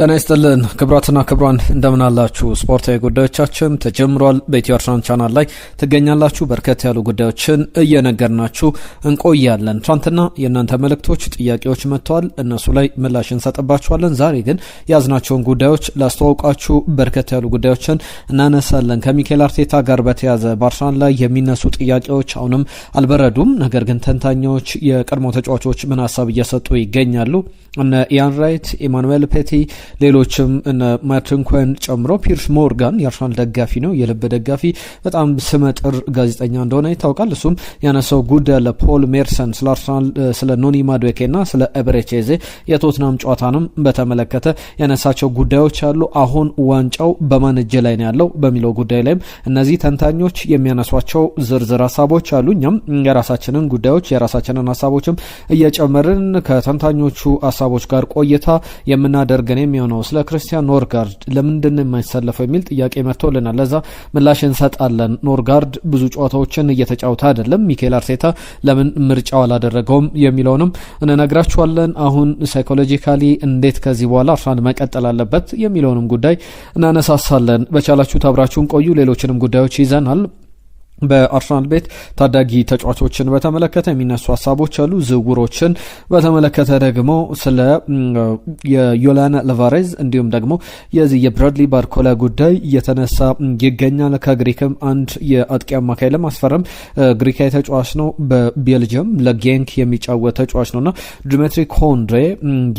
ጤና ይስጥልን ክቡራትና ክቡራን እንደምን አላችሁ? ስፖርታዊ ጉዳዮቻችን ተጀምሯል። በኢትዮ አርሰናል ቻናል ላይ ትገኛላችሁ። በርከት ያሉ ጉዳዮችን እየነገርናችሁ እንቆያለን። ትናንትና የእናንተ መልእክቶች፣ ጥያቄዎች መጥተዋል። እነሱ ላይ ምላሽ እንሰጥባችኋለን። ዛሬ ግን ያዝናቸውን ጉዳዮች ላስተዋውቃችሁ። በርከት ያሉ ጉዳዮችን እናነሳለን። ከሚኬል አርቴታ ጋር በተያዘ በአርሰናል ላይ የሚነሱ ጥያቄዎች አሁንም አልበረዱም። ነገር ግን ተንታኞች፣ የቀድሞ ተጫዋቾች ምን ሀሳብ እየሰጡ ይገኛሉ። እነ ኢያን ራይት፣ ኢማኑኤል ፔቲ፣ ሌሎችም እነ ማርቲን ኮን ጨምሮ ፒርስ ሞርጋን የአርሰናል ደጋፊ ነው፣ የልብ ደጋፊ፣ በጣም ስመጥር ጋዜጠኛ እንደሆነ ይታወቃል። እሱም ያነሳው ጉዳይ አለ። ፖል ሜርሰን ስለ አርሰናል፣ ስለ ኖኒ ማዱዌኬና ስለ ኤበሬቼዜ የቶትናም ጨዋታንም በተመለከተ ያነሳቸው ጉዳዮች አሉ። አሁን ዋንጫው በማን እጅ ላይ ነው ያለው በሚለው ጉዳይ ላይም እነዚህ ተንታኞች የሚያነሷቸው ዝርዝር ሀሳቦች አሉ። እኛም የራሳችንን ጉዳዮች የራሳችንን ሀሳቦችም እየጨመርን ከተንታኞቹ ሀሳቦች ጋር ቆይታ የምናደርገን የሚሆነው ስለ ክርስቲያን ኖርጋርድ ለምንድን ነው የማይሰለፈው የሚል ጥያቄ መጥቶልናል። ለዛ ምላሽ እንሰጣለን። ኖርጋርድ ብዙ ጨዋታዎችን እየተጫወተ አይደለም፣ ሚኬል አርቴታ ለምን ምርጫው አላደረገውም የሚለውንም እንነግራችኋለን። አሁን ሳይኮሎጂካሊ እንዴት ከዚህ በኋላ አርሰናል መቀጠል አለበት የሚለውንም ጉዳይ እናነሳሳለን። በቻላችሁ አብራችሁን ቆዩ። ሌሎችንም ጉዳዮች ይዘናል። በአርሰናል ቤት ታዳጊ ተጫዋቾችን በተመለከተ የሚነሱ ሀሳቦች አሉ። ዝውውሮችን በተመለከተ ደግሞ ስለ የዮላን አልቫሬዝ እንዲሁም ደግሞ የዚህ የብራድሊ ባርኮላ ጉዳይ እየተነሳ ይገኛል። ከግሪክም አንድ የአጥቂ አማካይ ለማስፈረም ግሪካዊ ተጫዋች ነው፣ በቤልጅየም ለጌንክ የሚጫወት ተጫዋች ነውና ዲሜትሪ ኮንድሬ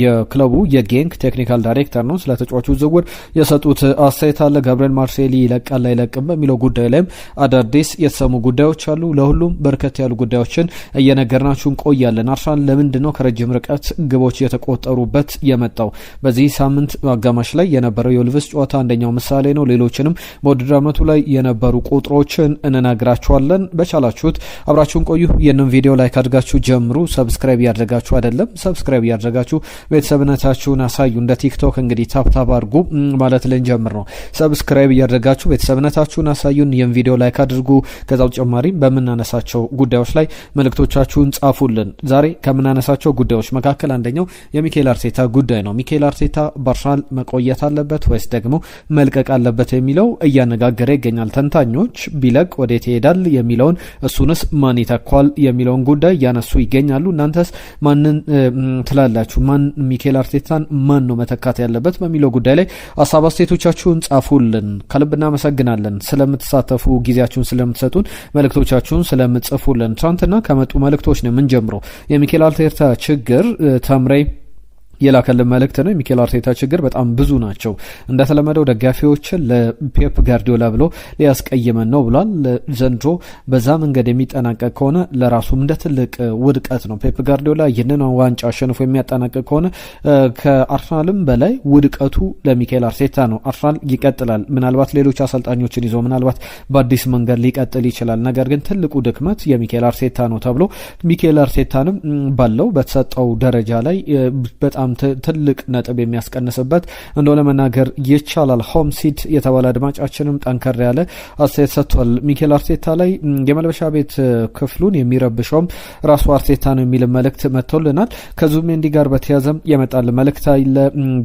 የክለቡ የጌንክ ቴክኒካል ዳይሬክተር ነው። ስለ ተጫዋቹ ዝውውር የሰጡት አስተያየት አለ። ጋብሪኤል ማርሴሊ ይለቃል አይለቅም በሚለው ጉዳይ ላይም አዳዲስ የተሰሙ ጉዳዮች አሉ። ለሁሉም በርከት ያሉ ጉዳዮችን እየነገርናችሁ እንቆያለን። አርሰናል ለምንድነው ከረጅም ርቀት ግቦች የተቆጠሩበት የመጣው? በዚህ ሳምንት አጋማሽ ላይ የነበረው የወልቭስ ጨዋታ አንደኛው ምሳሌ ነው። ሌሎችንም በውድድር ዓመቱ ላይ የነበሩ ቁጥሮችን እንነግራችኋለን። በቻላችሁት አብራችሁን ቆዩ። ይህንን ቪዲዮ ላይክ አድርጋችሁ ጀምሩ። ሰብስክራይብ ያደረጋችሁ አይደለም፣ ሰብስክራይብ ያደረጋችሁ ቤተሰብነታችሁን አሳዩ። እንደ ቲክቶክ እንግዲህ ታፕታፕ አድርጉ ማለት ልንጀምር ነው። ሰብስክራይብ ያደረጋችሁ ቤተሰብነታችሁን አሳዩን። ይህን ቪዲዮ ላይክ አድርጉ። ከዛ በተጨማሪ በመናነሳቸው ጉዳዮች ላይ መልእክቶቻችሁን ጻፉልን። ዛሬ ከምናነሳቸው ጉዳዮች መካከል አንደኛው የሚኬል አርቴታ ጉዳይ ነው። ሚኬል አርቴታ በአርሰናል መቆየት አለበት ወይስ ደግሞ መልቀቅ አለበት የሚለው እያነጋገረ ይገኛል። ተንታኞች ቢለቅ ወዴት ይሄዳል የሚለውን፣ እሱንስ ማን ይተኳል የሚለውን ጉዳይ እያነሱ ይገኛሉ። እናንተስ ማንን ትላላችሁ? ማን ሚኬል አርቴታን ማን ነው መተካት ያለበት በሚለው ጉዳይ ላይ ሀሳብ አስተያየቶቻችሁን ጻፉልን። ከልብ እናመሰግናለን ስለምትሳተፉ፣ ጊዜያችሁን ስለምትሰጡን፣ መልእክቶቻችሁን ስለምትጽፉልን። ትናንትና ከመጡ መልእክቶች ነው የምንጀምረው። የሚኬል አርቴታ ችግር ተምሬ የላከልን መልእክት ነው። የሚኬል አርቴታ ችግር በጣም ብዙ ናቸው። እንደተለመደው ደጋፊዎችን ለፔፕ ጋርዲዮላ ብሎ ሊያስቀይመን ነው ብሏል። ዘንድሮ በዛ መንገድ የሚጠናቀቅ ከሆነ ለራሱም እንደ ትልቅ ውድቀት ነው። ፔፕ ጋርዲዮላ ይህንን ዋንጫ አሸንፎ የሚያጠናቀቅ ከሆነ ከአርሰናልም በላይ ውድቀቱ ለሚኬል አርቴታ ነው። አርሰናል ይቀጥላል፣ ምናልባት ሌሎች አሰልጣኞችን ይዞ ምናልባት በአዲስ መንገድ ሊቀጥል ይችላል። ነገር ግን ትልቁ ድክመት የሚኬል አርቴታ ነው ተብሎ ሚኬል አርቴታንም ባለው በተሰጠው ደረጃ ላይ በጣም ትልቅ ነጥብ የሚያስቀንስበት እንደሆነ መናገር ይቻላል። ሆም ሲት የተባለ አድማጫችንም ጠንከር ያለ አስተያየት ሰጥቷል። ሚኬል አርቴታ ላይ የመልበሻ ቤት ክፍሉን የሚረብሸውም ራሱ አርቴታ ነው የሚል መልእክት መጥቶልናል። ከዙቢሜንዲ ጋር በተያዘም የመጣል መልእክት አለ።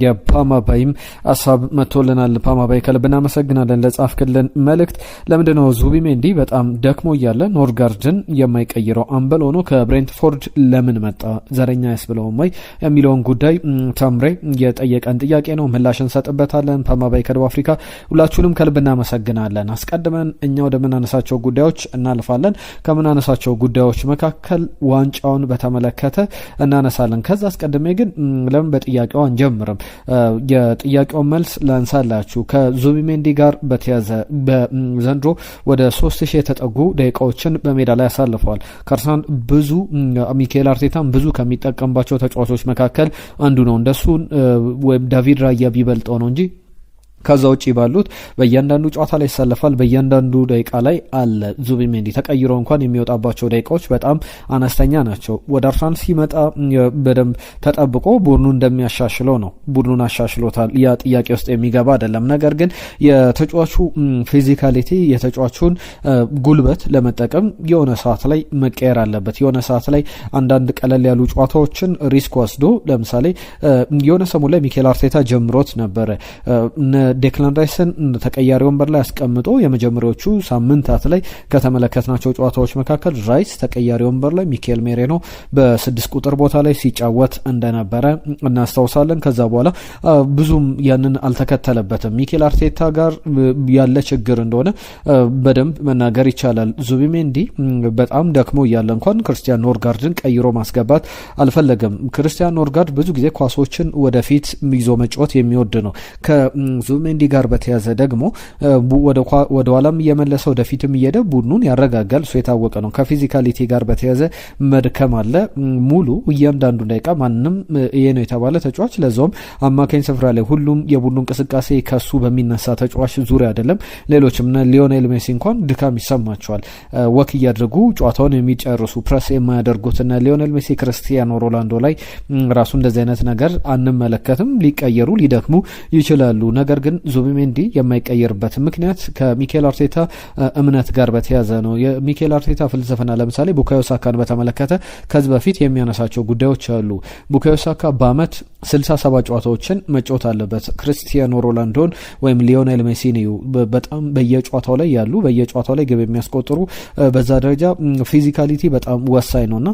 የፓማባይም ሀሳብ መጥቶልናል። ፓማባይ ከልብ እናመሰግናለን ለጻፍክልን መልእክት። ለምንድነው ዙቢሜንዲ በጣም ደክሞ እያለ ኖርጋርድን የማይቀይረው? አምበል ሆኖ ከብሬንትፎርድ ለምን መጣ? ዘረኛ ያስብለውም ወይ የሚለውን ጉዳይ ተምሬ የጠየቀን ጥያቄ ነው። ምላሽ እንሰጥበታለን። ፓማባይ ከደቡብ አፍሪካ ሁላችሁንም ከልብ እናመሰግናለን። አስቀድመን እኛ ወደምናነሳቸው ጉዳዮች እናልፋለን። ከምናነሳቸው ጉዳዮች መካከል ዋንጫውን በተመለከተ እናነሳለን። ከዛ አስቀድሜ ግን ለምን በጥያቄው አንጀምርም? የጥያቄውን መልስ ላንሳላችሁ። ከዙቢሜንዲ ጋር በተያዘ በዘንድሮ ወደ 3000 የተጠጉ ደቂቃዎችን በሜዳ ላይ ያሳልፈዋል። ከአርሰናል ብዙ ሚኬል አርቴታም ብዙ ከሚጠቀምባቸው ተጫዋቾች መካከል አንዱ ነው። እንደሱ ወይም ዳቪድ ራያ ቢበልጠው ነው እንጂ ከዛ ውጪ ባሉት በእያንዳንዱ ጨዋታ ላይ ይሳለፋል። በእያንዳንዱ ደቂቃ ላይ አለ። ዙቢሜንዲ ተቀይሮ እንኳን የሚወጣባቸው ደቂቃዎች በጣም አነስተኛ ናቸው። ወደ አርሰናል ሲመጣ በደንብ ተጠብቆ ቡድኑ እንደሚያሻሽለው ነው። ቡድኑን አሻሽሎታል። ያ ጥያቄ ውስጥ የሚገባ አይደለም። ነገር ግን የተጫዋቹ ፊዚካሊቲ የተጫዋቹን ጉልበት ለመጠቀም የሆነ ሰዓት ላይ መቀየር አለበት። የሆነ ሰዓት ላይ አንዳንድ ቀለል ያሉ ጨዋታዎችን ሪስክ ወስዶ ለምሳሌ የሆነ ሰሞን ላይ ሚኬል አርቴታ ጀምሮት ነበረ። ዴክላን ራይስን ተቀያሪ ወንበር ላይ አስቀምጦ የመጀመሪያዎቹ ሳምንታት ላይ ከተመለከትናቸው ጨዋታዎች መካከል ራይስ ተቀያሪ ወንበር ላይ ሚኬል ሜሬኖ በ6 ቁጥር ቦታ ላይ ሲጫወት እንደነበረ እናስታውሳለን። ከዛ በኋላ ብዙም ያንን አልተከተለበትም። ሚኬል አርቴታ ጋር ያለ ችግር እንደሆነ በደንብ መናገር ይቻላል። ዙቢሜንዲ በጣም ደክሞ እያለ እንኳን ክርስቲያን ኖርጋርድን ቀይሮ ማስገባት አልፈለገም። ክርስቲያን ኖርጋርድ ብዙ ጊዜ ኳሶችን ወደፊት ይዞ መጫወት የሚወድ ነው። ዙቢሜንዲ ጋር በተያዘ ደግሞ ወደ ኋላም እየመለሰ ወደፊትም እየሄደ ቡድኑን ያረጋጋል። እሱ የታወቀ ነው። ከፊዚካሊቲ ጋር በተያዘ መድከም አለ። ሙሉ እያንዳንዱ ደቂቃ ማንም ይሄ ነው የተባለ ተጫዋች ለዛውም አማካኝ ስፍራ ላይ ሁሉም የቡድኑ እንቅስቃሴ ከሱ በሚነሳ ተጫዋች ዙሪያ አይደለም። ሌሎችም ሊዮኔል ሜሲ እንኳን ድካም ይሰማቸዋል። ወክ እያደረጉ ጨዋታውን የሚጨርሱ ፕረስ የማያደርጉትና ሊዮኔል ሜሲ ክርስቲያኖ ሮናልዶ ላይ ራሱ እንደዚህ አይነት ነገር አንመለከትም። ሊቀየሩ ሊደክሙ ይችላሉ። ነገር ግን ዙቢሜንዲ የማይቀየርበት ምክንያት ከሚኬል አርቴታ እምነት ጋር በተያዘ ነው። የሚኬል አርቴታ ፍልስፍና ለምሳሌ ቡካዮ ሳካን በተመለከተ ከዚህ በፊት የሚያነሳቸው ጉዳዮች አሉ። ቡካዮ ሳካ በአመት 67 ጨዋታዎችን መጫወት አለበት። ክርስቲያኖ ሮናልዶን ወይም ሊዮኔል ሜሲን በጣም በየጨዋታው ላይ ያሉ በየጨዋታው ላይ ግብ የሚያስቆጥሩ በዛ ደረጃ ፊዚካሊቲ በጣም ወሳኝ ነውና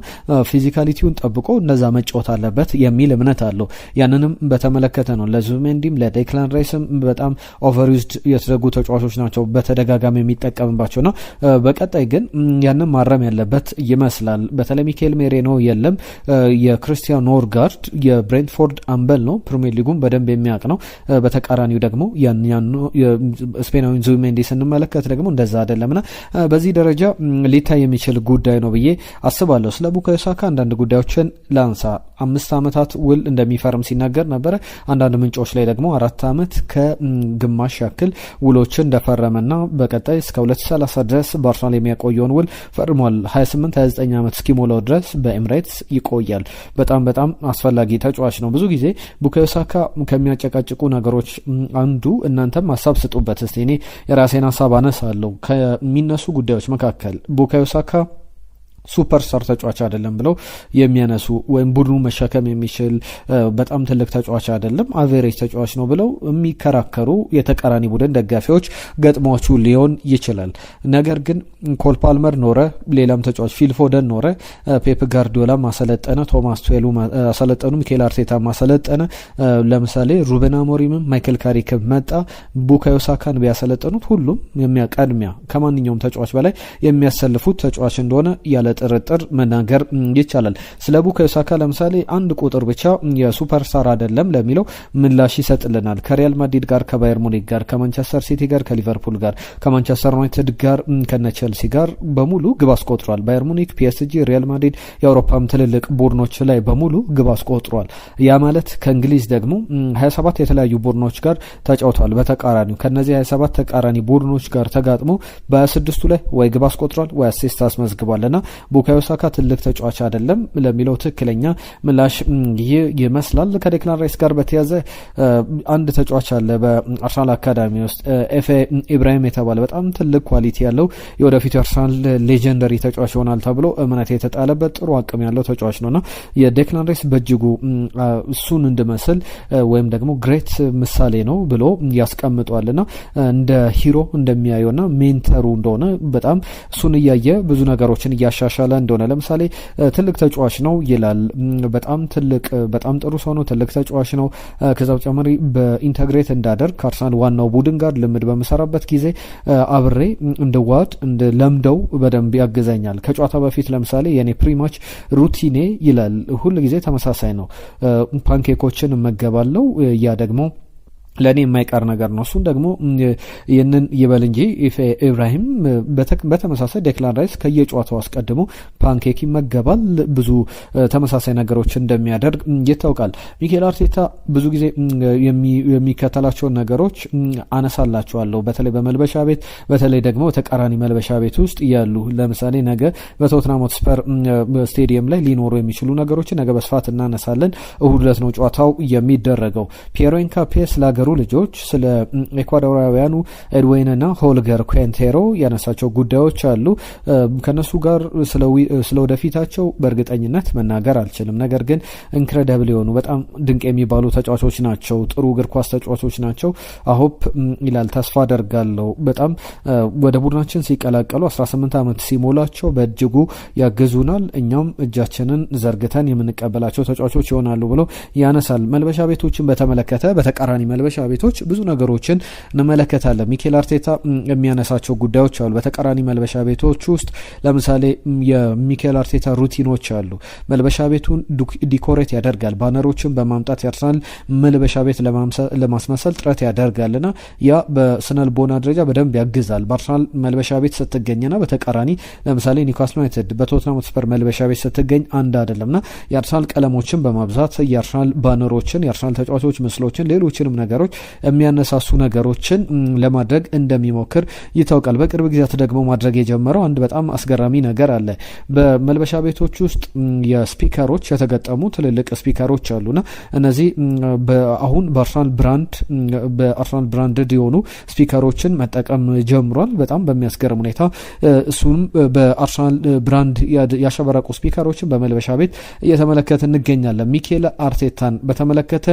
ፊዚካሊቲውን ጠብቆ እንደዛ መጫወት አለበት የሚል እምነት አለው። ያንንም በተመለከተ ነው ለዙቢሜንዲም ለዴክላን ራይስም በጣም ኦቨርዩዝድ የተደረጉ ተጫዋቾች ናቸው በተደጋጋሚ የሚጠቀምባቸውና በቀጣይ ግን ያንን ማረም ያለበት ይመስላል። በተለይ ሚኬል ሜሬኖ የለም። የክርስቲያን ኖርጋርድ የብሬንትፎርድ አምበል ነው። ፕሪሚየር ሊጉን በደንብ የሚያውቅ ነው። በተቃራኒው ደግሞ ስፔናዊ ዙቢሜንዲ ስንመለከት ደግሞ እንደዛ አይደለምና በዚህ ደረጃ ሊታይ የሚችል ጉዳይ ነው ብዬ አስባለሁ። ስለ ቡካዮ ሳካ አንዳንድ ጉዳዮችን ላንሳ። 5 ዓመታት ውል እንደሚፈርም ሲናገር ነበረ። አንዳንድ ምንጮች ላይ ደግሞ 4 ዓመት ከግማሽ ያክል ውሎችን እንደፈረመና በቀጣይ እስከ 2030 ድረስ በአርሰናል የሚያቆየውን ውል ፈርሟል። 28-29 ዓመት እስኪሞላው ድረስ በኤምሬትስ ይቆያል። በጣም አስፈላጊ ተጫዋች ነው። ብዙ ጊዜ ቡካዮ ሳካ ከሚያጨቃጭቁ ነገሮች አንዱ እናንተም ሀሳብ ስጡበት። እስቲ እኔ የራሴን ሀሳብ አነሳለሁ። ከሚነሱ ጉዳዮች መካከል ቡካዮ ሳካ ሱፐርስታር ተጫዋች አይደለም ብለው የሚያነሱ ወይም ቡድኑ መሸከም የሚችል በጣም ትልቅ ተጫዋች አይደለም፣ አቬሬጅ ተጫዋች ነው ብለው የሚከራከሩ የተቃራኒ ቡድን ደጋፊዎች ገጥሟቹ ሊሆን ይችላል። ነገር ግን ኮል ፓልመር ኖረ፣ ሌላም ተጫዋች ፊል ፎደን ኖረ፣ ፔፕ ጋርዲዮላ ማሰለጠነ፣ ቶማስ ቱዌሉ ማሰለጠኑ፣ ሚኬል አርቴታ ማሰለጠነ፣ ለምሳሌ ሩበን አሞሪምም ማይክል ካሪክ መጣ፣ ቡካዮ ሳካን ቢያሰለጠኑት ሁሉም የሚያቀድሚያ ከማንኛውም ተጫዋች በላይ የሚያሰልፉት ተጫዋች እንደሆነ ያለ ጥርጥር መናገር ይቻላል። ስለ ቡካዮ ሳካ ለምሳሌ አንድ ቁጥር ብቻ የሱፐርስታር አይደለም ለሚለው ምላሽ ይሰጥልናል። ከሪያል ማድሪድ ጋር፣ ከባየር ሙኒክ ጋር፣ ከማንቸስተር ሲቲ ጋር፣ ከሊቨርፑል ጋር፣ ከማንቸስተር ዩናይትድ ጋር፣ ከነቸልሲ ጋር በሙሉ ግብ አስቆጥሯል። ባየር ሙኒክ፣ ፒኤስጂ፣ ሪያል ማድሪድ የአውሮፓም ትልልቅ ቡድኖች ላይ በሙሉ ግብ አስቆጥሯል። ያ ማለት ከእንግሊዝ ደግሞ 27 የተለያዩ ቡድኖች ጋር ተጫውቷል። በተቃራኒው ከነዚህ 27 ተቃራኒ ቡድኖች ጋር ተጋጥሞ በ26ቱ ላይ ወይ ግብ አስቆጥሯል ወይ አሲስት አስመዝግቧልና ቡካዮ ሳካ ትልቅ ተጫዋች አይደለም ለሚለው ትክክለኛ ምላሽ ይህ ይመስላል። ከዴክላን ራይስ ጋር በተያዘ አንድ ተጫዋች አለ በአርሰናል አካዳሚ ውስጥ ኤፌ ኢብራሂም የተባለ በጣም ትልቅ ኳሊቲ ያለው የወደፊቱ አርሰናል ሌጀንደሪ ተጫዋች ይሆናል ተብሎ እምነት የተጣለበት ጥሩ አቅም ያለው ተጫዋች ነውና የዴክላን ራይስ በእጅጉ እሱን እንድመስል ወይም ደግሞ ግሬት ምሳሌ ነው ብሎ ያስቀምጧልና እንደ ሂሮ እንደሚያየውና ሜንተሩ እንደሆነ በጣም እሱን እያየ ብዙ ነገሮችን እያሻሻለ እንደሆነ ለምሳሌ ትልቅ ተጫዋች ነው ይላል። በጣም ትልቅ በጣም ጥሩ ሰው ነው፣ ትልቅ ተጫዋች ነው። ከዛ በተጨማሪ በኢንተግሬት እንዳደርግ ከአርሰናል ዋናው ቡድን ጋር ልምድ በመሰራበት ጊዜ አብሬ እንደ ዋድ እንደ ለምደው በደንብ ያግዘኛል። ከጨዋታ በፊት ለምሳሌ የኔ ፕሪማች ሩቲኔ ይላል ሁል ጊዜ ተመሳሳይ ነው። ፓንኬኮችን እመገባለሁ። ያ ደግሞ ለእኔ የማይቀር ነገር ነው። እሱን ደግሞ ይህንን ይበል እንጂ ኢብራሂም በተመሳሳይ ዴክላን ራይስ ከየጨዋታው አስቀድሞ ፓንኬክ ይመገባል። ብዙ ተመሳሳይ ነገሮች እንደሚያደርግ ይታወቃል። ሚኬል አርቴታ ብዙ ጊዜ የሚከተላቸውን ነገሮች አነሳላቸዋለሁ። በተለይ በመልበሻ ቤት፣ በተለይ ደግሞ ተቃራኒ መልበሻ ቤት ውስጥ ያሉ ለምሳሌ ነገ በቶትናም ሆትስፐር ስቴዲየም ላይ ሊኖሩ የሚችሉ ነገሮችን ነገ በስፋት እናነሳለን። እሁድ ዕለት ነው ጨዋታው የሚደረገው። ፒየሮ ኢንካፔ ስለ ልጆች ስለ ኤኳዶራውያኑ ኤድዌይንና ሆልገር ኩንቴሮ ያነሳቸው ጉዳዮች አሉ። ከነሱ ጋር ስለ ወደፊታቸው በእርግጠኝነት መናገር አልችልም። ነገር ግን ኢንክሬዲብል የሆኑ በጣም ድንቅ የሚባሉ ተጫዋቾች ናቸው። ጥሩ እግር ኳስ ተጫዋቾች ናቸው። አሆፕ ይላል ተስፋ አደርጋለሁ በጣም ወደ ቡድናችን ሲቀላቀሉ 18 ዓመት ሲሞላቸው በእጅጉ ያግዙናል። እኛም እጃችንን ዘርግተን የምንቀበላቸው ተጫዋቾች ይሆናሉ ብሎ ያነሳል። መልበሻ ቤቶችን በተመለከተ በተቃራኒ መልበሻ ቤቶች ብዙ ነገሮችን እንመለከታለን። ሚኬል አርቴታ የሚያነሳቸው ጉዳዮች አሉ። በተቃራኒ መልበሻ ቤቶች ውስጥ ለምሳሌ የሚኬል አርቴታ ሩቲኖች አሉ። መልበሻ ቤቱን ዲኮሬት ያደርጋል። ባነሮችን በማምጣት ያርሰናል መልበሻ ቤት ለማስመሰል ጥረት ያደርጋልና ያ በስነልቦና ደረጃ በደንብ ያግዛል። በአርሰናል መልበሻ ቤት ስትገኝና በተቃራኒ ለምሳሌ ኒውካስል ዩናይትድ በቶትናም ሆትስፐር መልበሻ ቤት ስትገኝ አንድ አይደለምና የአርሰናል ቀለሞችን በማብዛት የአርሰናል ባነሮችን፣ የአርሰናል ተጫዋቾች ምስሎችን፣ ሌሎችንም ነገሮች የሚያነሳሱ ነገሮችን ለማድረግ እንደሚሞክር ይታወቃል። በቅርብ ጊዜያት ደግሞ ማድረግ የጀመረው አንድ በጣም አስገራሚ ነገር አለ። በመልበሻ ቤቶች ውስጥ የስፒከሮች የተገጠሙ ትልልቅ ስፒከሮች አሉና እነዚህ አሁን በአርሰናል ብራንድ የሆኑ ስፒከሮችን መጠቀም ጀምሯል። በጣም በሚያስገርም ሁኔታ እሱም በአርሰናል ብራንድ ያሸበረቁ ስፒከሮችን በመልበሻ ቤት እየተመለከት እንገኛለን። ሚኬል አርቴታን በተመለከተ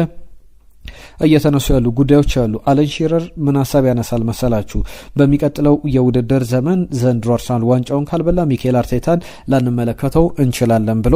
እየተነሱ ያሉ ጉዳዮች አሉ። አለን ሺረር ምን ሀሳብ ያነሳል መሰላችሁ? በሚቀጥለው የውድድር ዘመን ዘንድሮ አርሰናል ዋንጫውን ካልበላ ሚኬል አርቴታን ላንመለከተው እንችላለን ብሎ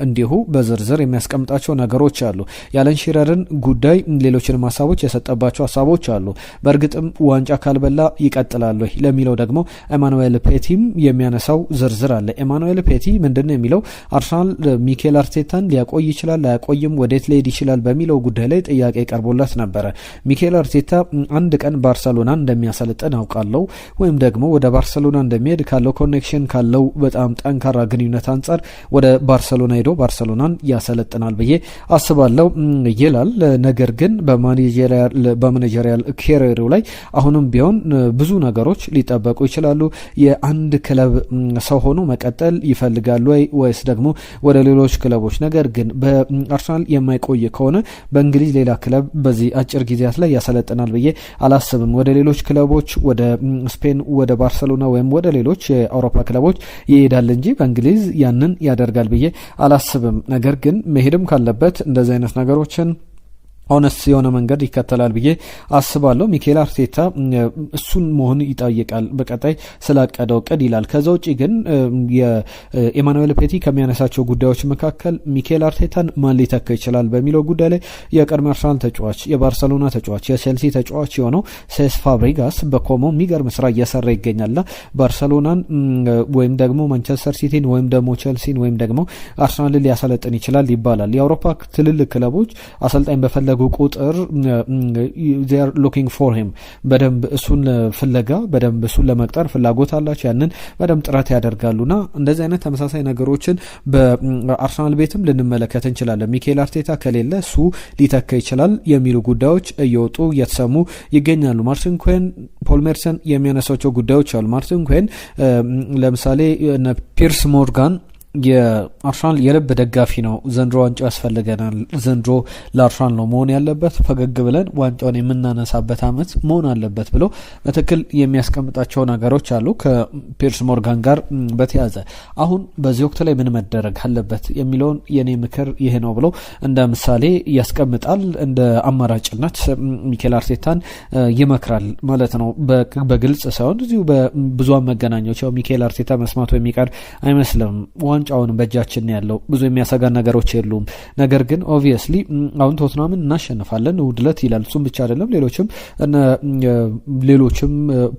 እንዲሁ በዝርዝር የሚያስቀምጣቸው ነገሮች አሉ። የአለን ሺረርን ጉዳይ ሌሎችንም ሀሳቦች የሰጠባቸው ሀሳቦች አሉ። በእርግጥም ዋንጫ ካልበላ ይቀጥላል ወይ ለሚለው ደግሞ ኤማኑኤል ፔቲም የሚያነሳው ዝርዝር አለ። ኤማኑኤል ፔቲ ምንድነው የሚለው? አርሰናል ሚኬል አርቴታን ሊያቆይ ይችላል ላያቆይም፣ ወዴት ሊሄድ ይችላል በሚለው ጉዳይ ላይ ጥያቄ ቀርቦለት ነበረ። ሚኬል አርቴታ አንድ ቀን ባርሰሎና እንደሚያሰለጥን አውቃለሁ ወይም ደግሞ ወደ ባርሰሎና እንደሚሄድ ካለው ኮኔክሽን ካለው በጣም ጠንካራ ግንኙነት አንጻር ወደ ባርሰሎና ሄዶ ባርሰሎናን ያሰለጥናል ብዬ አስባለሁ ይላል። ነገር ግን በማኔጀሪያል ኬሪየሩ ላይ አሁንም ቢሆን ብዙ ነገሮች ሊጠበቁ ይችላሉ። የአንድ ክለብ ሰው ሆኖ መቀጠል ይፈልጋሉ ወይስ ደግሞ ወደ ሌሎች ክለቦች? ነገር ግን በአርሰናል የማይቆይ ከሆነ በእንግሊዝ ሌላ ክለብ በዚህ አጭር ጊዜያት ላይ ያሰለጥናል ብዬ አላስብም። ወደ ሌሎች ክለቦች ወደ ስፔን፣ ወደ ባርሰሎና ወይም ወደ ሌሎች የአውሮፓ ክለቦች ይሄዳል እንጂ በእንግሊዝ ያንን ያደርጋል ብዬ አላስብም። ነገር ግን መሄድም ካለበት እንደዚህ አይነት ነገሮችን ሆነስ የሆነ መንገድ ይከተላል ብዬ አስባለሁ። ሚኬል አርቴታ እሱን መሆን ይጠይቃል በቀጣይ ስላቀደው እቅድ ይላል። ከዛ ውጪ ግን የኤማኑኤል ፔቲ ከሚያነሳቸው ጉዳዮች መካከል ሚኬል አርቴታን ማን ሊተካ ይችላል በሚለው ጉዳይ ላይ የቀድሞ አርሰናል ተጫዋች፣ የባርሰሎና ተጫዋች፣ የቼልሲ ተጫዋች የሆነው ሴስ ፋብሪጋስ በኮሞ የሚገርም ስራ እየሰራ ይገኛልና ባርሰሎናን ወይም ደግሞ ማንቸስተር ሲቲን ወይም ደግሞ ቼልሲን ወይም ደግሞ አርሰናልን ሊያሰለጥን ይችላል ይባላል። የአውሮፓ ትልልቅ ክለቦች አሰልጣኝ በፈለጉ ቁጥር they are looking for him በደንብ እሱን ፍለጋ በደንብ እሱን ለመቅጠር ፍላጎት አላቸው። ያንን በደንብ ጥረት ያደርጋሉና እንደዚህ አይነት ተመሳሳይ ነገሮችን በአርሰናል ቤትም ልንመለከት እንችላለን። ሚኬል አርቴታ ከሌለ እሱ ሊተካ ይችላል የሚሉ ጉዳዮች እየወጡ እየተሰሙ ይገኛሉ። ማርቲን ኩዌን፣ ፖል ሜርሰን የሚያነሳቸው ጉዳዮች አሉ። ማርቲን ኩዌን ለምሳሌ ፒርስ ሞርጋን የአርሰናል የልብ ደጋፊ ነው። ዘንድሮ ዋንጫ ያስፈልገናል፣ ዘንድሮ ለአርሰናል ነው መሆን ያለበት፣ ፈገግ ብለን ዋንጫውን የምናነሳበት አመት መሆን አለበት ብሎ በትክክል የሚያስቀምጣቸው ነገሮች አሉ። ከፒርስ ሞርጋን ጋር በተያዘ አሁን በዚህ ወቅት ላይ ምን መደረግ አለበት የሚለውን የኔ ምክር ይህ ነው ብሎ እንደ ምሳሌ ያስቀምጣል። እንደ አማራጭነት ሚኬል አርቴታን ይመክራል ማለት ነው። በግልጽ ሳይሆን እዚሁ በብዙሃን መገናኛዎች ሚኬል አርቴታ መስማቱ የሚቀር አይመስልም። ዋንጫውን በእጃችን ያለው ብዙ የሚያሰጋ ነገሮች የሉም። ነገር ግን ኦብቪየስሊ አሁን ቶትናምን እናሸንፋለን እሁድ ዕለት ይላል። እሱም ብቻ አይደለም ሌሎችም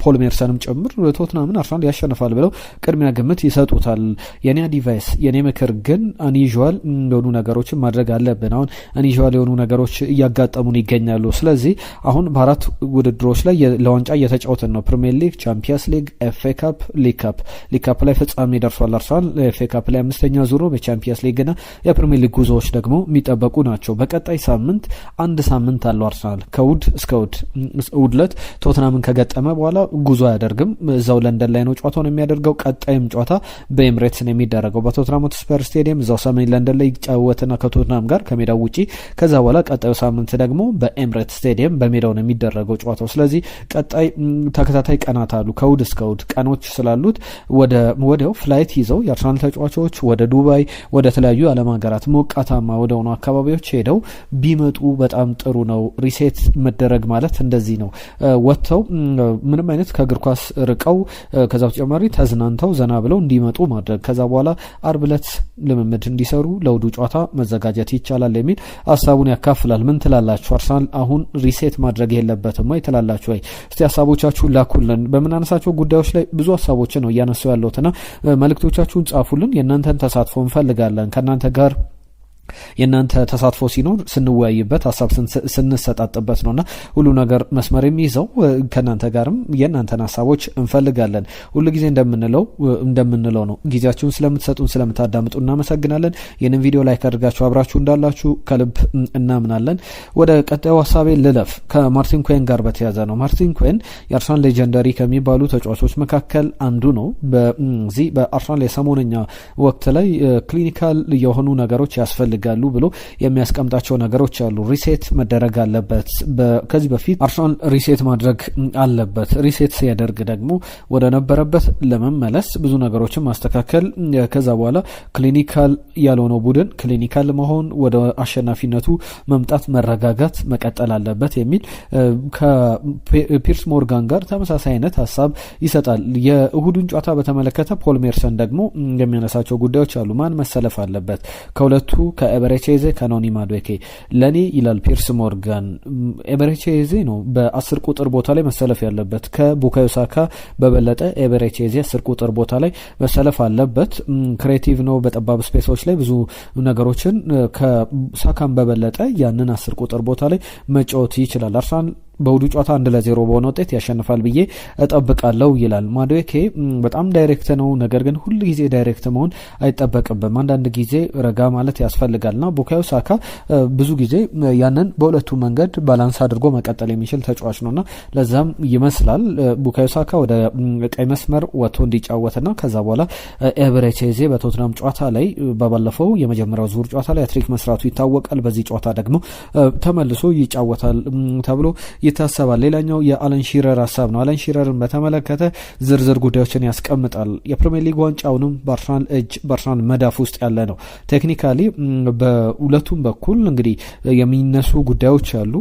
ፖል ሜርሰንም ጭምር ቶትናምን አርሰናል ያሸንፋል ብለው ቅድሚያ ግምት ይሰጡታል። የኔ ዲቫይስ የኔ ምክር ግን አንዩዥዋል የሆኑ ነገሮችን ማድረግ አለብን። አሁን አንዩዥዋል የሆኑ ነገሮች እያጋጠሙን ይገኛሉ። ስለዚህ አሁን በአራት ውድድሮች ላይ ለዋንጫ እየተጫወትን ነው። ፕሪሚየር ሊግ፣ ቻምፒየንስ ሊግ፣ ኤፍኤ ካፕ፣ ሊግ ካፕ ላይ ፍጻሜ ደርሷል አርሰናል። ኤፍኤ ካፕ ላይ 5ኛ ዙር፣ በቻምፒየንስ ሊግና የፕሪሚየር ሊግ ጉዞዎች ደግሞ የሚጠበቁ ናቸው። በቀጣይ ሳምንት አንድ ሳምንት አለው አርሰናል ከእሁድ እስከ እሁድ ዕለት ቶትናምን ከገጠመ በኋላ ጉዞ አያደርግም። እዛው ለንደን ላይ ነው ጨዋታውን የሚያደርገው። ቀጣይም ጨዋታ በኤምሬትስ ነው የሚደረገው በቶትናም ሆትስፐር ስቴዲየም እዛው ሰሜን ለንደን ላይ ይጫወትና ከቶትናም ጋር ከሜዳው ውጪ። ከዛ በኋላ ቀጣዩ ሳምንት ደግሞ በኤምሬትስ ስቴዲየም በሜዳው ነው የሚደረገው ጨዋታው። ስለዚህ ቀጣይ ተከታታይ ቀናት አሉ ከእሁድ እስከ እሁድ ቀኖች ስላሉት ወዲያው ፍላይት ይዘው የአርሰናል ተጫዋቾች ወደ ዱባይ ወደ ተለያዩ የዓለም ሀገራት ሞቃታማ ወደ ሆኑ አካባቢዎች ሄደው ቢመጡ በጣም ጥሩ ነው። ሪሴት መደረግ ማለት እንደዚህ ነው። ወጥተው ምንም አይነት ከእግር ኳስ ርቀው ከዛ በተጨማሪ ተዝናንተው ዘና ብለው እንዲመጡ ማድረግ፣ ከዛ በኋላ አርብ ዕለት ልምምድ እንዲሰሩ ለውዱ ጨዋታ መዘጋጀት ይቻላል የሚል ሀሳቡን ያካፍላል። ምን ትላላችሁ? አርሰናል አሁን ሪሴት ማድረግ የለበትም ወይ ትላላችሁ ወይ? እስቲ ሀሳቦቻችሁን ላኩልን። በምናነሳቸው ጉዳዮች ላይ ብዙ ሀሳቦችን ነው እያነሱ ያለሁትና መልእክቶቻችሁን ጻፉልን። የእናንተን ተሳትፎ እንፈልጋለን። ከእናንተ ጋር የእናንተ ተሳትፎ ሲኖር ስንወያይበት ሀሳብ ስንሰጣጥበት ነውና ሁሉ ነገር መስመር የሚይዘው ከእናንተ ጋርም የእናንተን ሀሳቦች እንፈልጋለን። ሁሉ ጊዜ እንደምንለው ነው። ጊዜያችሁን ስለምትሰጡን ስለምታዳምጡ እናመሰግናለን። ይህንን ቪዲዮ ላይክ አድርጋችሁ አብራችሁ እንዳላችሁ ከልብ እናምናለን። ወደ ቀጣዩ ሀሳቤ ልለፍ። ከማርቲን ኩዌን ጋር በተያያዘ ነው። ማርቲን ኩዌን የአርሰናል ሌጀንደሪ ከሚባሉ ተጫዋቾች መካከል አንዱ ነው። በዚህ በአርሰናል የሰሞነኛ ወቅት ላይ ክሊኒካል የሆኑ ነገሮች ያስፈልጋሉ ብሎ የሚያስቀምጣቸው ነገሮች አሉ። ሪሴት መደረግ አለበት። ከዚህ በፊት አርሰናል ሪሴት ማድረግ አለበት። ሪሴት ሲያደርግ ደግሞ ወደ ነበረበት ለመመለስ ብዙ ነገሮችን ማስተካከል፣ ከዛ በኋላ ክሊኒካል ያልሆነው ቡድን ክሊኒካል መሆን፣ ወደ አሸናፊነቱ መምጣት፣ መረጋጋት መቀጠል አለበት የሚል ከፒርስ ሞርጋን ጋር ተመሳሳይ አይነት ሀሳብ ይሰጣል። የእሁዱን ጨዋታ በተመለከተ ፖል ሜርሰን ደግሞ የሚያነሳቸው ጉዳዮች አሉ። ማን መሰለፍ አለበት ከሁለቱ ከኤበሬቼዜ ከኖኒ ማዱዌኬ? ለኔ ይላል ፒርስ ሞርጋን ኤበሬቼዜ ነው በ10 ቁጥር ቦታ ላይ መሰለፍ ያለበት። ከቡካዮ ሳካ በበለጠ ኤበሬቼዜ 10 ቁጥር ቦታ ላይ መሰለፍ አለበት። ክሬቲቭ ነው። በጠባብ ስፔሶች ላይ ብዙ ነገሮችን ከሳካን በበለጠ ያንን 10 ቁጥር ቦታ ላይ መጫወት ይችላል። አርሰናል በውዱ ጨዋታ 1-0 በሆነ ውጤት ያሸንፋል ብዬ እጠብቃለሁ ይላል። ማዱዌኬ በጣም ዳይሬክት ነው። ነገር ግን ሁሉ ጊዜ ዳይሬክት መሆን አይጠበቅብም። አንዳንድ ጊዜ ረጋ ማለት ያስፈልጋልና ቡካዮ ሳካ ብዙ ጊዜ ያንን በሁለቱ መንገድ ባላንስ አድርጎ መቀጠል የሚችል ተጫዋች ነውና ለዛም ይመስላል ቡካዮ ሳካ ወደ ቀይ መስመር ወጥቶ እንዲጫወትና ከዛ በኋላ ኤበሬቼዜ በቶትናም ጨዋታ ላይ ባለፈው የመጀመሪያው ዙር ጨዋታ ላይ አትሪክ መስራቱ ይታወቃል። በዚህ ጨዋታ ደግሞ ተመልሶ ይጫወታል ተብሎ ይታሰባል። ሌላኛው የአለን ሺረር ሀሳብ ነው። አለን ሺረርን በተመለከተ ዝርዝር ጉዳዮችን ያስቀምጣል። የፕሪሚየር ሊግ ዋንጫውንም በአርሰናል እጅ በአርሰናል መዳፍ ውስጥ ያለ ነው። ቴክኒካሊ በሁለቱም በኩል እንግዲህ የሚነሱ ጉዳዮች አሉ።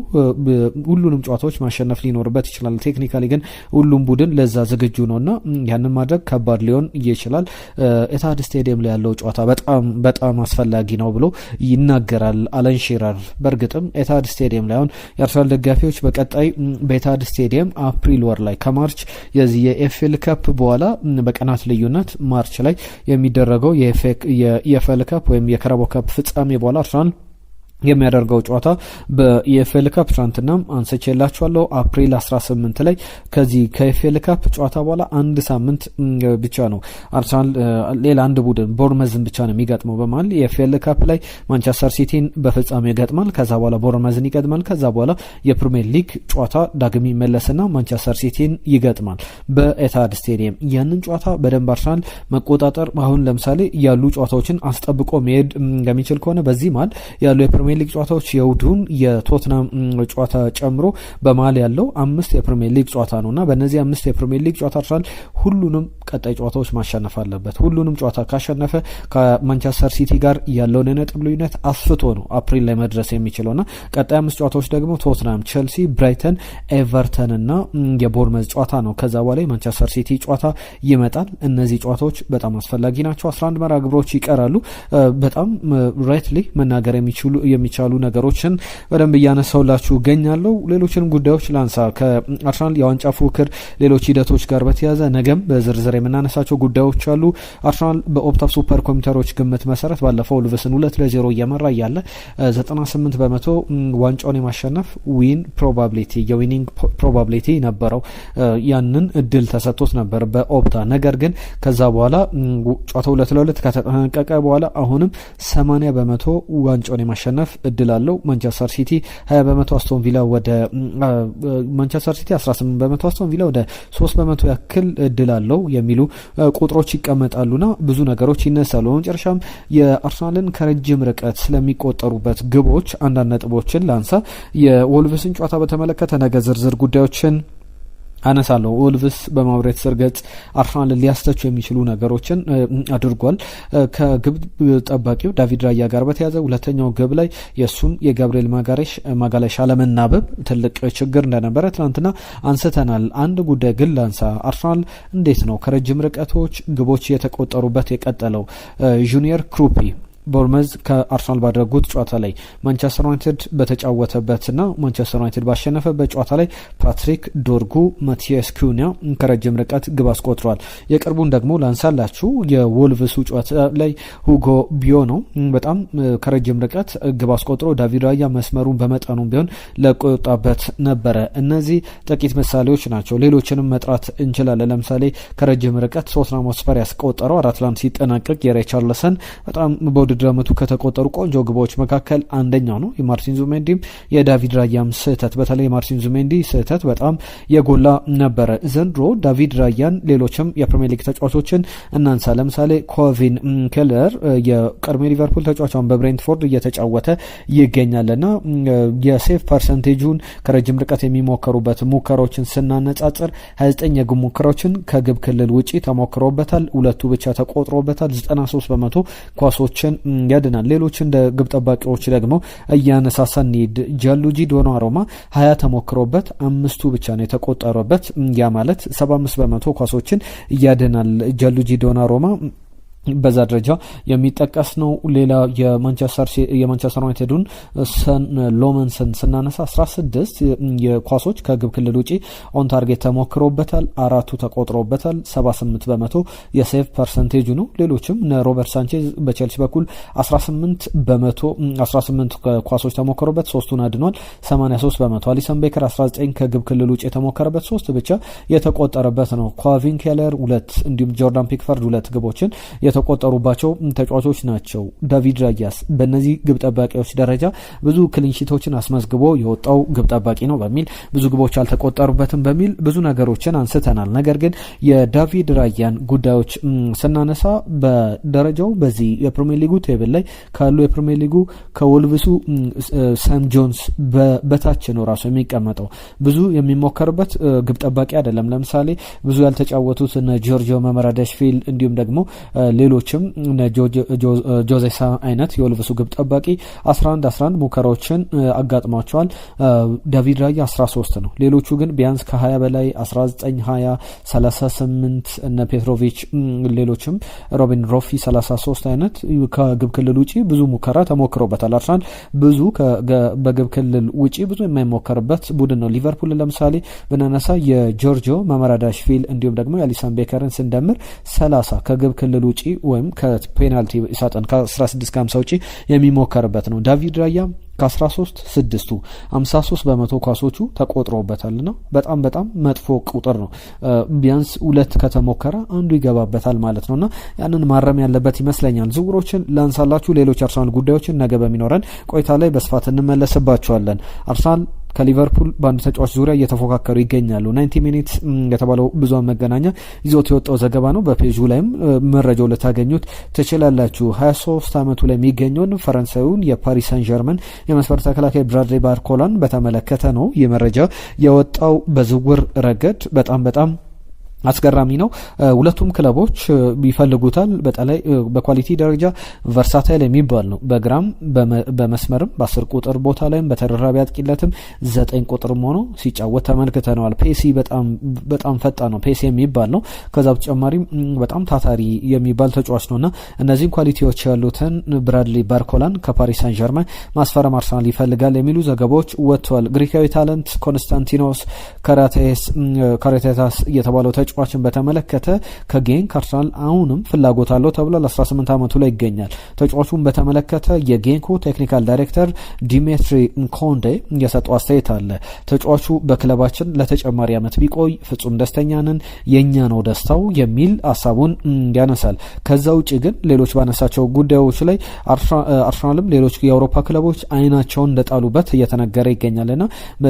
ሁሉንም ጨዋታዎች ማሸነፍ ሊኖርበት ይችላል። ቴክኒካሊ ግን ሁሉም ቡድን ለዛ ዝግጁ ነውና ያንን ማድረግ ከባድ ሊሆን ይችላል። ኤታድ ስቴዲየም ላይ ያለው ጨዋታ በጣም አስፈላጊ ነው ብሎ ይናገራል አለን ሺረር። በእርግጥም ኤታድ ስቴዲየም ላይ አሁን የአርሰናል ደጋፊዎች በቀጣይ በኤታድ ስቴዲየም አፕሪል ወር ላይ ከማርች የዚህ የኤፍኤል ካፕ በኋላ በቀናት ልዩነት ማርች ላይ የሚደረገው የኤፍኤል ካፕ ወይም የካራባኦ ካፕ ፍጻሜ በኋላ አርሰናል የሚያደርገው ጨዋታ በኢኤፍኤል ካፕ ትናንትናም አንስቼላችኋለሁ አፕሪል 18 ላይ ከዚህ ከኢኤፍኤል ካፕ ጨዋታ በኋላ አንድ ሳምንት ብቻ ነው አርሰናል ሌላ አንድ ቡድን ቦርመዝን ብቻ ነው የሚገጥመው። በመሀል የኢኤፍኤል ካፕ ላይ ማንቸስተር ሲቲን በፍጻሜ ይገጥማል። ከዛ በኋላ ቦርመዝን ይገጥማል። ከዛ በኋላ የፕሪሚየር ሊግ ጨዋታ ዳግም ይመለስና ማንቸስተር ሲቲን ይገጥማል በኤታድ ስቴዲየም። ያንን ጨዋታ በደንብ አርሰናል መቆጣጠር አሁን ለምሳሌ ያሉ ጨዋታዎችን አስጠብቆ መሄድ እንደሚችል ከሆነ በዚህ መሀል ያሉ የፕሪሚየር ሊግ ጨዋታዎች የውዱን የቶትናም ጨዋታ ጨምሮ በመሀል ያለው 5 የፕሪሚየር ሊግ ጨዋታ ነውና በእነዚህ 5 የፕሪሚየር ሊግ ጨዋታ አርሰናል ሁሉንም ቀጣይ ጨዋታዎች ማሸነፍ አለበት። ሁሉንም ጨዋታ ካሸነፈ ከማንቸስተር ሲቲ ጋር ያለውን የነጥብ ልዩነት አስፍቶ ነው አፕሪል ላይ መድረስ የሚችለውና ቀጣይ 5 ጨዋታዎች ደግሞ ቶትናም፣ ቼልሲ፣ ብራይተን፣ ኤቨርተን እና የቦርመዝ ጨዋታ ነው። ከዛ በኋላ የማንቸስተር ሲቲ ጨዋታ ይመጣል። እነዚህ ጨዋታዎች በጣም አስፈላጊ ናቸው። 11 መርሃ ግብሮች ይቀራሉ። በጣም ራይትሊ መናገር የሚቻሉ ነገሮችን በደንብ እያነሳውላችሁ እገኛለሁ። ሌሎችንም ጉዳዮች ላንሳ። ከአርሰናል የዋንጫ ፉክክር ሌሎች ሂደቶች ጋር በተያያዘ ነገም በዝርዝር የምናነሳቸው ጉዳዮች አሉ። አርሰናል በኦፕታ ሱፐር ኮምፒውተሮች ግምት መሰረት ባለፈው ልቭስን 2-0 እየመራ እያለ 98 በመቶ ዋንጫውን የማሸነፍ የዊኒንግ ፕሮባቢሊቲ ነበረው። ያንን እድል ተሰጥቶት ነበር በኦፕታ። ነገር ግን ከዛ በኋላ ጨዋታው 2-2 ከተጠናቀቀ በኋላ አሁንም 80 በመቶ ዋንጫውን የማሸነፍ እድል አለው። ማንቸስተር ሲቲ 20 በመቶ፣ አስቶን ቪላ ወደ ማንቸስተር ሲቲ 18 በመቶ፣ አስቶን ቪላ ወደ 3 በመቶ ያክል እድል አለው የሚሉ ቁጥሮች ይቀመጣሉና ብዙ ነገሮች ይነሳሉ። በመጨረሻም የአርሰናልን ከረጅም ርቀት ስለሚቆጠሩበት ግቦች አንዳንድ ነጥቦችን ላንሳ። የወልቭስን ጨዋታ በተመለከተ ነገ ዝርዝር ጉዳዮችን አነሳለሁ። ወልቭስ በማህበራዊ ትስስር ገጽ አርሰናልን ሊያስተቹ የሚችሉ ነገሮችን አድርጓል። ከግብ ጠባቂው ዳቪድ ራያ ጋር በተያያዘ ሁለተኛው ግብ ላይ የእሱም የጋብሪኤል ማጋሌሽ አለመናበብ ትልቅ ችግር እንደነበረ ትናንትና አንስተናል። አንድ ጉዳይ ግን ላንሳ። አርሰናል እንዴት ነው ከረጅም ርቀቶች ግቦች የተቆጠሩበት የቀጠለው? ጁኒየር ክሩፒ ቦርመዝ ከአርሰናል ባደረጉት ጨዋታ ላይ ማንቸስተር ዩናይትድ በተጫወተበትና ማንቸስተር ዩናይትድ ባሸነፈበት ጨዋታ ላይ ፓትሪክ ዶርጉ፣ ማቲያስ ኩኒያ ከረጅም ርቀት ግብ አስቆጥሯል። የቅርቡን ደግሞ ላንሳላችሁ። የወልቭሱ ጨዋታ ላይ ሁጎ ቢዮኖ በጣም ከረጅም ርቀት ግብ አስቆጥሮ ዳቪድ ራያ መስመሩን በመጠኑም ቢሆን ለቆጣበት ነበረ። እነዚህ ጥቂት ምሳሌዎች ናቸው። ሌሎችንም መጥራት እንችላለን። ለምሳሌ ከረጅም ርቀት ቶተንሃም ሆትስፐር ያስቆጠረው 4-1 ሲጠናቀቅ የሪቻርልሰን በጣም ውድድር ዓመቱ ከተቆጠሩ ቆንጆ ግቦች መካከል አንደኛው ነው። የማርቲን ዙሜንዲም የዳቪድ ራያም ስህተት፣ በተለይ የማርቲን ዙሜንዲ ስህተት በጣም የጎላ ነበረ። ዘንድሮ ዳቪድ ራያን ሌሎችም የፕሪሚየር ሊግ ተጫዋቾችን እናንሳ። ለምሳሌ ኮቪን ኬለር የቀድሞ ሊቨርፑል ተጫዋቿን በብሬንትፎርድ እየተጫወተ ይገኛልና የሴፍ ፐርሰንቴጁን ከረጅም ርቀት የሚሞከሩበት ሙከራዎችን ስናነጻጽር 29 የግብ ሙከራዎችን ከግብ ክልል ውጪ ተሞክሮበታል። 2 ብቻ ተቆጥሮበታል። 93 በመቶ ኳሶችን ያድናል። ሌሎች እንደ ግብ ጠባቂዎች ደግሞ እያነሳሳን ኒድ ጃሉጂ ዶናሩማ 20 ተሞክሮበት 5 ብቻ ነው የተቆጠረበት። ያ ማለት 75 በመቶ ኳሶችን ያድናል ጃሉጂ ዶናሩማ በዛ ደረጃ የሚጠቀስ ነው። ሌላ የማንቸስተር ዩናይትዱን ሰን ሎመንሰን ስናነሳ 16 የኳሶች ከግብ ክልል ውጪ ኦን ታርጌት ተሞክሮበታል፣ 4 ተቆጥሮበታል። 78 በመቶ የሴቭ ፐርሰንቴጁ ነው። ሌሎችም ሮበርት ሳንቼዝ በቼልሲ በኩል 18 በመቶ 18 ኳሶች ተሞክሮበት 3ቱን አድኗል፣ 83 በመቶ። አሊሰን ቤከር 19 ከግብ ክልል ውጪ የተሞከረበት 3 ብቻ የተቆጠረበት ነው። ኮቪን ኬለር 2 እንዲሁም ጆርዳን ፒክፈርድ 2 ግቦችን የተቆጠሩባቸው ተጫዋቾች ናቸው። ዳቪድ ራያስ በእነዚህ ግብ ጠባቂዎች ደረጃ ብዙ ክሊንሺቶችን አስመዝግቦ የወጣው ግብ ጠባቂ ነው በሚል ብዙ ግቦች አልተቆጠሩበትም በሚል ብዙ ነገሮችን አንስተናል። ነገር ግን የዳቪድ ራያን ጉዳዮች ስናነሳ በደረጃው በዚህ የፕሪሚየር ሊጉ ቴብል ላይ ካሉ የፕሪሚየር ሊጉ ከወልቭሱ ሳም ጆንስ በታች ነው ራሱ የሚቀመጠው። ብዙ የሚሞከርበት ግብ ጠባቂ አይደለም። ለምሳሌ ብዙ ያልተጫወቱት እነ ጆርጂዮ ማማራዳሽቪሊ እንዲሁም ደግሞ ሌሎችም ጆዜሳ አይነት የወልቭሱ ግብ ጠባቂ 11 ሙከራዎችን አጋጥሟቸዋል። ዳቪድ ራያ 13 ነው። ሌሎቹ ግን ቢያንስ ከ20 በላይ 19፣ 20፣ 38 እነ ፔትሮቪች ሌሎችም ሮቢን ሮፊ 33 አይነት ከግብ ክልል ውጪ ብዙ ሙከራ ተሞክሮበታል። አርሰናል ብዙ በግብ ክልል ውጪ ብዙ የማይሞከርበት ቡድን ነው። ሊቨርፑል ለምሳሌ ብናነሳ የጆርጂዮ ማማራዳሽቪሊ እንዲሁም ደግሞ የአሊሰን ቤከርን ስንደምር 30 ከግብ ክልል ውጪ ወይም ከፔናልቲ ሳጥን ከ16 ውጪ የሚሞከርበት ነው። ዳቪድ ራያ ከ13 6ቱ 53 በመቶ ኳሶቹ ተቆጥሮበታልና በጣም መጥፎ ቁጥር ነው። ቢያንስ 2 ከተሞከረ አንዱ ይገባበታል ማለት ነውና ያንን ማረም ያለበት ይመስለኛል። ዝውውሮችን ላንሳላችሁ። ሌሎች አርሰናል ጉዳዮችን ነገ በሚኖረን ቆይታ ላይ በስፋት እንመለስባቸዋለን። አርሰናል ከሊቨርፑል በአንድ ተጫዋች ዙሪያ እየተፎካከሩ ይገኛሉ። 90 ሚኒት የተባለው ብዙሃን መገናኛ ይዞት የወጣው ዘገባ ነው። በፔጁ ላይም መረጃው ልታገኙት ትችላላችሁ። 23 ዓመቱ ላይ የሚገኘውን ፈረንሳዩን የፓሪስ ሳን ጀርመን የመስመር ተከላካይ ብራድሊ ባርኮላን በተመለከተ ነው ይህ መረጃ የወጣው። በዝውውር ረገድ በጣም አስገራሚ ነው። ሁለቱም ክለቦች ይፈልጉታል። በተለይ በኳሊቲ ደረጃ ቨርሳታይል የሚባል ነው። በግራም በመስመርም በ10 ቁጥር ቦታ ላይም በተደራቢ አጥቂለትም 9 ቁጥርም ሆኖ ሲጫወት ተመልክተነዋል። ፔሲ በጣም ፈጣን ነው። ፔሲ የሚባል ነው። ከዛ በተጨማሪም በጣም ታታሪ የሚባል ተጫዋች ነውና እነዚህን ኳሊቲዎች ያሉትን ብራድሊ ባርኮላን ከፓሪስ ሳን ጀርመን ማስፈረም አርሰናል ይፈልጋል የሚሉ ዘገባዎች ወጥተዋል። ግሪካዊ ታለንት ኮንስታንቲኖስ ካራቴታስ የተባለው ተጫዋችን በተመለከተ ከጌንክ አርሰናል አሁንም ፍላጎት አለው ተብሏል። 18 ዓመቱ ላይ ይገኛል። ተጫዋቹን በተመለከተ የጌንኩ ቴክኒካል ዳይሬክተር ዲሜትሪ ኮንዴ የሰጠው አስተያየት አለ። ተጫዋቹ በክለባችን ለተጨማሪ ዓመት ቢቆይ ፍጹም ደስተኛ ነን፣ የኛ ነው ደስታው የሚል ሀሳቡን ያነሳል። ከዛ ውጪ ግን ሌሎች ባነሳቸው ጉዳዮች ላይ አርሰናልም ሌሎች የአውሮፓ ክለቦች አይናቸውን እንደጣሉበት እየተነገረ ይገኛልና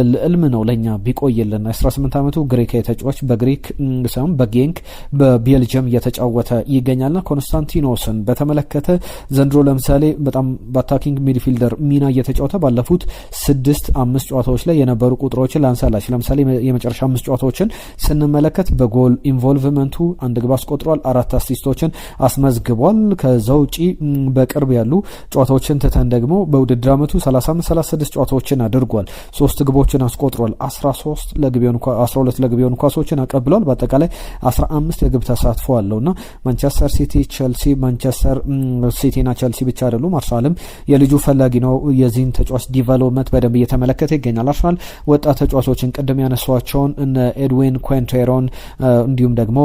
ልዕልም ነው ለኛ ቢቆይልን። 18 ዓመቱ ግሪካዊ ተጫዋች በግሪክ ሳይሆን በጌንክ በቤልጅየም እየተጫወተ ይገኛልና ኮንስታንቲኖስን በተመለከተ ዘንድሮ ለምሳሌ በጣም በአታኪንግ ሚድፊልደር ሚና እየተጫወተ ባለፉት 6-5 ጨዋታዎች ላይ የነበሩ ቁጥሮችን ላንሳላችሁ። ለምሳሌ የመጨረሻ 5 ጨዋታዎችን ስንመለከት በጎል ኢንቮልቭመንቱ 1 ግብ አስቆጥሯል፣ 4 አሲስቶችን አስመዝግቧል። ከዛ ውጪ በቅርብ ያሉ ጨዋታዎችን ትተን ደግሞ በውድድር ዓመቱ 35-36 ጨዋታዎችን አድርጓል፣ 3 ግቦችን አስቆጥሯል፣ 12 ለግብ ኳሶችን አቀብሏል። በአጠቃላይ 15 የግብ ተሳትፎ አለውና ማንቸስተር ሲቲ፣ ቸልሲ፣ ማንቸስተር ሲቲና ቸልሲ ብቻ አይደሉም። አርሰናልም የልጁ ፈላጊ ነው። የዚህን ተጫዋች ዲቨሎፕመንት በደንብ እየተመለከተ ይገኛል። አርሰናል ወጣት ተጫዋቾችን ቅድም ያነሷቸውን እነ ኤድዊን ኩዌንቴሮን እንዲሁም ደግሞ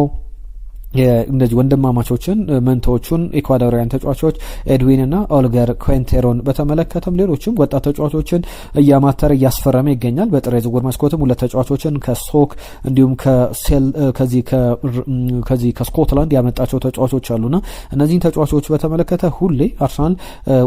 እንደዚህ ወንድማማቾችን መንቶቹን ኢኳዶሪያን ተጫዋቾች ኤድዊንና ኦልገር ኩዌንቴሮን በተመለከተም ሌሎችም ወጣት ተጫዋቾችን እያማተረ እያስፈረመ ይገኛል። በጥር የዝውውር መስኮትም 2 ተጫዋቾችን ከስቶክ እንዲሁም ከዚህ ከስኮትላንድ ያመጣቸው ተጫዋቾች አሉና እነዚህን ተጫዋቾች በተመለከተ ሁሌ አርሰናል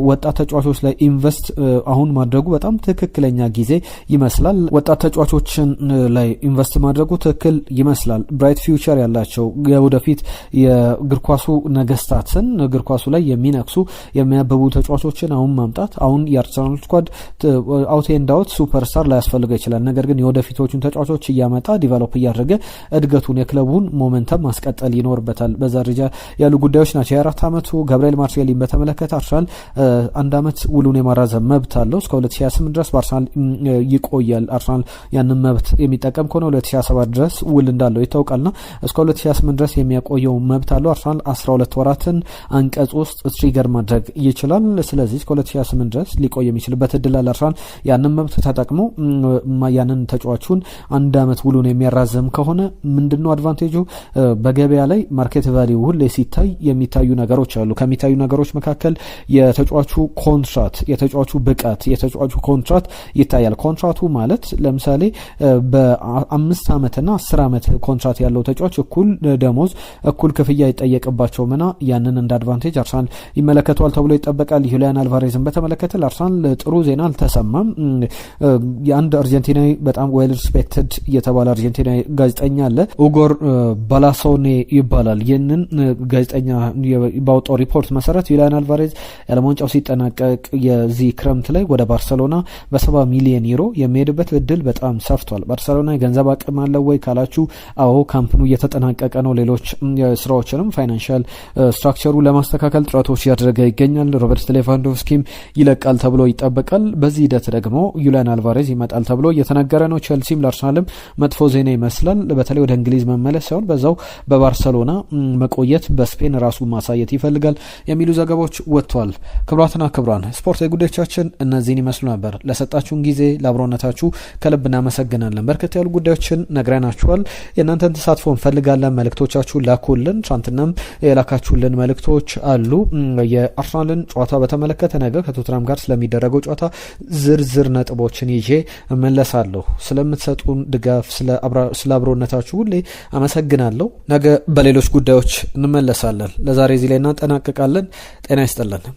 ወጣት ተጫዋቾች ላይ ኢንቨስት አሁን ማድረጉ በጣም ትክክለኛ ጊዜ ይመስላል። ወጣት ተጫዋቾችን ላይ ኢንቨስት ማድረጉ ትክክል ይመስላል። ብራይት ፊውቸር ያላቸው ወደፊት የእግር ኳሱ ነገስታትን እግር ኳሱ ላይ የሚነክሱ የሚያበቡ ተጫዋቾችን አሁን ማምጣት አሁን የአርሰናል ስኳድ አውት ኤንድ አውት ሱፐርስታር ላይ ያስፈልገው ይችላል። ነገር ግን የወደፊቶቹን ተጫዋቾች እያመጣ ዲቨሎፕ እያደረገ እድገቱን የክለቡን ሞመንተም ማስቀጠል ይኖርበታል። በዛ ደረጃ ያሉ ጉዳዮች ናቸው። የ4 ዓመቱ ገብርኤል ማርሴሊን በተመለከተ አርሰናል 1 ዓመት ውሉን የማራዘም መብት አለው። እስከ 2028 ድረስ በአርሰናል ይቆያል። አርሰናል ያንን መብት የሚጠቀም ከሆነ 2027 ድረስ ውል እንዳለው ይታወቃልና እስከ 2028 ድረስ የሚያቆየው መብት አለው። አርሰናል 12 ወራትን አንቀጽ ውስጥ ትሪገር ማድረግ ይችላል። ስለዚህ ከ2028 ድረስ ሊቆይ የሚችልበት እድል አለ። አርሰናል ያንን መብት ተጠቅሞ ያንን ተጫዋቹን 1 ዓመት ውሉን የሚያራዘም ከሆነ ምንድነው አድቫንቴጁ? በገበያ ላይ ማርኬት ቫሊዩ ሁሌ ሲታይ የሚታዩ ነገሮች አሉ። ከሚታዩ ነገሮች መካከል የተጫዋቹ ኮንትራት፣ የተጫዋቹ ብቃት፣ የተጫዋቹ ኮንትራት ይታያል። ኮንትራቱ ማለት ለምሳሌ በ5 ዓመትና 10 ዓመት ኮንትራት ያለው ተጫዋች እኩል ደሞዝ እኩል ክፍያ ይጠየቅባቸውም ና ያንን እንደ አድቫንቴጅ አርሰናል ይመለከተዋል ተብሎ ይጠበቃል። ዩሊያን አልቫሬዝን በተመለከተ ለአርሰናል ጥሩ ዜና አልተሰማም። የአንድ አርጀንቲናዊ በጣም ዌል ሪስፔክትድ የተባለ አርጀንቲናዊ ጋዜጠኛ አለ፣ ኡጎር ባላሶኔ ይባላል። ይህንን ጋዜጠኛ ባወጣው ሪፖርት መሰረት ዩሊያን አልቫሬዝ የዓለም ዋንጫው ሲጠናቀቅ የዚህ ክረምት ላይ ወደ ባርሰሎና በ70 ሚሊዮን ዩሮ የሚሄድበት እድል በጣም ሰፍቷል። ባርሰሎና የገንዘብ አቅም አለው ወይ ካላችሁ፣ አዎ ካምፕኑ እየተጠናቀቀ ነው። ሌሎች ስራዎችንም ፋይናንሻል ስትራክቸሩ ለማስተካከል ጥረቶች ያደረገ ይገኛል። ሮበርት ሌቫንዶቭስኪም ይለቃል ተብሎ ይጠበቃል። በዚህ ሂደት ደግሞ ዩሊያን አልቫሬዝ ይመጣል ተብሎ እየተነገረ ነው። ቸልሲም ለአርሰናልም መጥፎ ዜና ይመስላል። በተለይ ወደ እንግሊዝ መመለስ ሳይሆን በዛው በባርሰሎና መቆየት፣ በስፔን ራሱ ማሳየት ይፈልጋል የሚሉ ዘገባዎች ወጥቷል። ክቡራትና ክቡራን ስፖርታዊ ጉዳዮቻችን እነዚህን ይመስሉ ነበር። ለሰጣችሁን ጊዜ ለአብሮነታችሁ ከልብ እናመሰግናለን። በርከት ያሉ ጉዳዮችን ነግረናችኋል። የእናንተን ተሳትፎ እንፈልጋለን። መልእክቶቻችሁን ላኩልን። ትናንትናም የላካችሁልን መልእክቶች አሉ። የአርሰናልን ጨዋታ በተመለከተ ነገ ከቶትናም ጋር ስለሚደረገው ጨዋታ ዝርዝር ነጥቦችን ይዤ እመለሳለሁ። ስለምትሰጡን ድጋፍ፣ ስለ አብሮነታችሁ ሁሌ አመሰግናለሁ። ነገ በሌሎች ጉዳዮች እንመለሳለን። ለዛሬ እዚህ ላይ እናጠናቅቃለን። ጤና ይስጥልን።